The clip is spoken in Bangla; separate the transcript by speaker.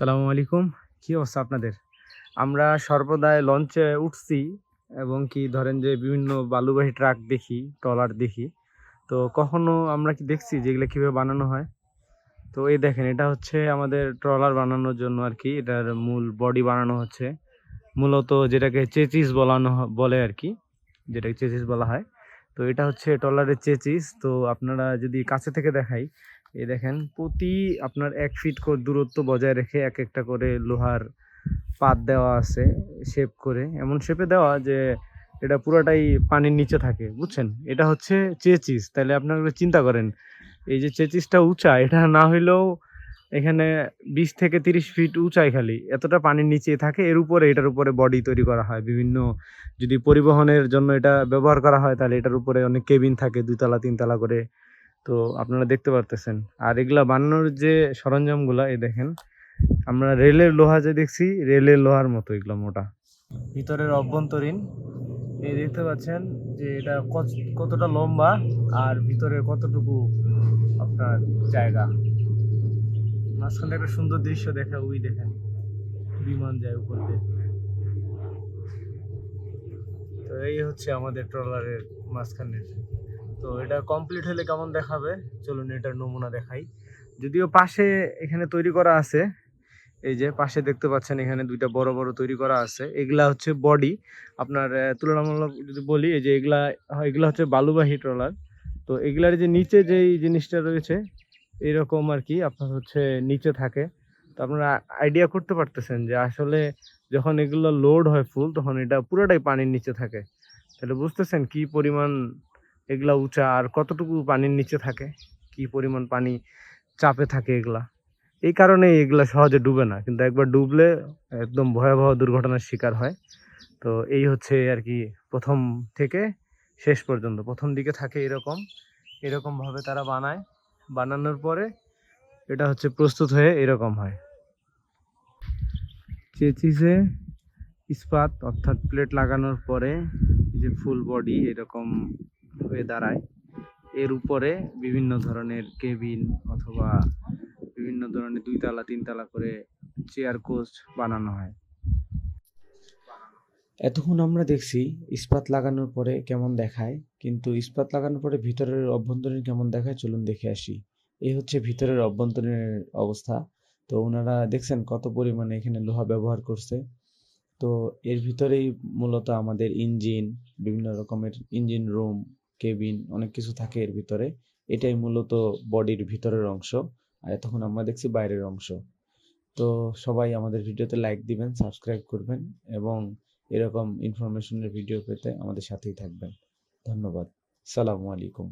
Speaker 1: সালামু আলাইকুম। কি অবস্থা আপনাদের? আমরা সর্বদাই লঞ্চে উঠছি এবং কি ধরেন যে বিভিন্ন বালুবাহী ট্রাক দেখি, ট্রলার দেখি। তো কখনো আমরা কি দেখছি যে এগুলা কিভাবে বানানো হয়? তো এই দেখেন এটা হচ্ছে আমাদের ট্রলার বানানোর জন্য আরকি এটার মূল বডি বানানো হচ্ছে। মূলত যেটাকে চেচিস বলে আরকি, যেটাকে চেচিস বলা হয়। তো এটা হচ্ছে ট্রলারের চেচিস। তো আপনারা যদি কাছে থেকে দেখাই, এই দেখেন প্রতি আপনার ১ ফিট দূরত্ব বজায় রেখে একেকটা করে লোহার পাত দেওয়া আছে শেপ করে। এমন শেপে দেওয়া যে এটা পুরাটাই পানির নিচে থাকে, বুঝছেন? এটা হচ্ছে চেচিস। তাইলে আপনারা একটু চিন্তা করেন, এই যে চেচিসটা উঁচা, এটা না হইলেও এখানে ২০ থেকে ৩০ ফিট উঁচাই খালি। এতটা পানির নিচেই থাকে। এটার উপরে বডি তৈরি করা হয়। বিভিন্ন যদি পরিবহনের জন্য এটা ব্যবহার করা হয় তাহলে এটার উপরে অনেক কেবিন থাকে ২ তলা ৩ তলা করে। তো আপনারা দেখতে পারতেছেন। আর এগুলা বানানোর যে সরঞ্জামগুলা এই দেখেন, আমরা রেলের লোহা যে দেখছি, রেলের লোহার মতো এগুলা মোটা। ভিতরের অভ্যন্তরীণ এই দেখতে পাচ্ছেন যে এটা কতটা লম্বা আর ভিতরে কতটুকু আপনার জায়গা। মাঝখানে একটা সুন্দর দৃশ্য দেখা, ওই দেখেন বিমান যায় উপর দিয়ে। তো এই হচ্ছে আমাদের ট্রলারের মাঝখানের। তো এটা কমপ্লিট হলে কেমন দেখাবে চলুন এটার নমুনা দেখাই। যদিও পাশে এখানে তৈরি করা আছে, এই যে পাশে দেখতে পাচ্ছেন এখানে দুইটা বড় বড় তৈরি করা আছে। এগুলা হচ্ছে বডি আপনার তুলনামূলক যদি বলি, এই যে এগুলা হচ্ছে বালুবাহী ট্রলার। তো এগুলার যে নিচে যেই জিনিসটা রয়েছে এরকম আর কি আপনার হচ্ছে নিচে থাকে। তো আপনারা আইডিয়া করতে পারতেছেন যে আসলে যখন এগুলো লোড হয় ফুল তখন এটা পুরোটাই পানির নিচে থাকে। তাহলে বুঝতেছেন কি পরিমাণ এগুলা উঁচা আর কতটুকু পানির নিচে থাকে, কি পরিমাণ পানি চাপে থাকে এগুলা। এই কারণে এগুলা সহজে ডুবে না, কিন্তু একবার ডুবলে একদম ভয়াবহ দুর্ঘটনার শিকার হয়। তো এই হচ্ছে আর কি প্রথম থেকে শেষ পর্যন্ত। প্রথম দিকে থাকে এরকম এরকম ভাবে তারা বানায়। বানানোর পরে এটা হচ্ছে প্রস্তুত হয়ে এরকম হয়। চেচিসে ইস্পাত অর্থাৎ প্লেট লাগানোর পরে যে ফুল বডি এরকম হয়ে দাঁড়ায়। এর উপরে বিভিন্ন ধরনের কেবিন অথবা বিভিন্ন ধরনের ২ তলা ৩ তলা করে চেয়ার কোচ বানানো হয়। এতক্ষণ আমরা দেখছি ইস্পাত লাগানোর পরে কেমন দেখায়, কিন্তু ইস্পাত লাগানোর পরে ভিতরের অভ্যন্তরীণ কেমন দেখায় চলুন দেখে আসি। এই হচ্ছে ভিতরের অভ্যন্তরীণের অবস্থা। তো ওনারা দেখছেন কত পরিমাণে এখানে লোহা ব্যবহার করছে। তো এর ভিতরেই মূলত আমাদের ইঞ্জিন, বিভিন্ন রকমের ইঞ্জিন রুম, কেবিন অনেক কিছু থাকে এর ভিতরে। এটাই মূলত বডির ভিতরের অংশ। আর এতক্ষণ আমরা দেখছি বাইরের অংশ। তো সবাই আমাদের ভিডিওতে লাইক দিবেন, সাবস্ক্রাইব করবেন এবং এরকম ইনফরমেশনের ভিডিও পেতে আমাদের সাথেই থাকবেন। ধন্যবাদ। সালামু আলাইকুম।